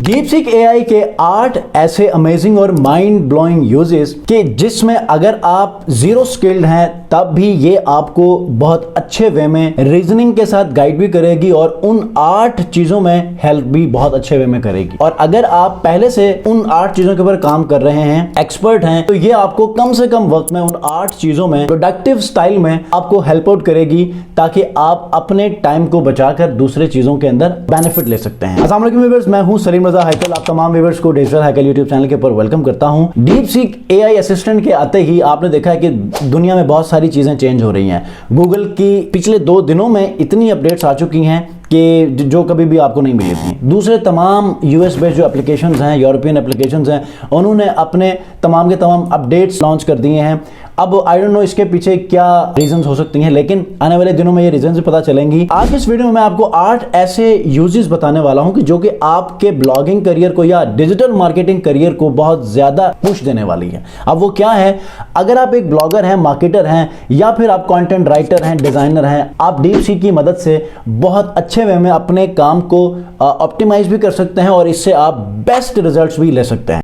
DeepSeek AI के 8 ऐसे amazing और माइंड ब्लोइंग यूजेस कि जिसमें अगर आप जीरो स्किल्ड हैं तब भी ये आपको बहुत अच्छे वे में रीजनिंग के साथ गाइड भी करेगी और उन 8 चीजों में हेल्प भी बहुत अच्छे वे में करेगी। और अगर आप पहले से उन 8 चीजों के ऊपर काम कर रहे हैं, एक्सपर्ट हैं, तो ये आपको कम से कम वक्त में उन 8 चीजों में प्रोडक्टिव स्टाइल में आपको हेल्प आउट करेगी ताकि आप अपने टाइम को बचाकर दूसरे चीजों के अंदर बेनिफिट ले सकते हैं। अस्सलाम वालेकुम व्यूअर्स, मैं हूं सलीम रजा हैकल। आप तमाम व्यूअर्स को डिजिटल हैकल यूट्यूब चैनल के ऊपर वेलकम करता हूं। डीपसीक एआई असिस्टेंट के आते ही आपने देखा है कि दुनिया में बहुत सारी चीजें चेंज हो रही हैं। गूगल की पिछले 2 दिनों में इतनी अपडेट्स आ चुकी हैं कि जो कभी भी आपको नहीं मिली थी। दूसरे तमाम यूएस बेस्ड जो एप्लीकेशंस हैं, यूरोपियन एप्लीकेशंस हैं, उन्होंने अपने तमाम के तमाम अपडेट्स लॉन्च कर दिए हैं। अब आई डोंट नो इसके पीछे क्या रीजंस हो सकती हैं, लेकिन आने वाले दिनों में ये रीजंस भी पता चलेंगी। आज इस वीडियो में मैं आपको 8 ऐसे यूजेस बताने वाला हूं कि जो कि आपके ब्लॉगिंग करियर को या डिजिटल मार्केटिंग करियर को बहुत ज्यादा पुश देने वाली है। अब वो क्या है? अगर आप एक ब्लॉगर हैं, मार्केटर हैं, या फिर आप कंटेंट राइटर हैं, डिजाइनर हैं, आप डीपसीक की मदद से बहुत अच्छे वे में अपने काम को ऑप्टिमाइज भी कर सकते हैं और इससे आप बेस्ट रिजल्ट्स भी ले सकते हैं।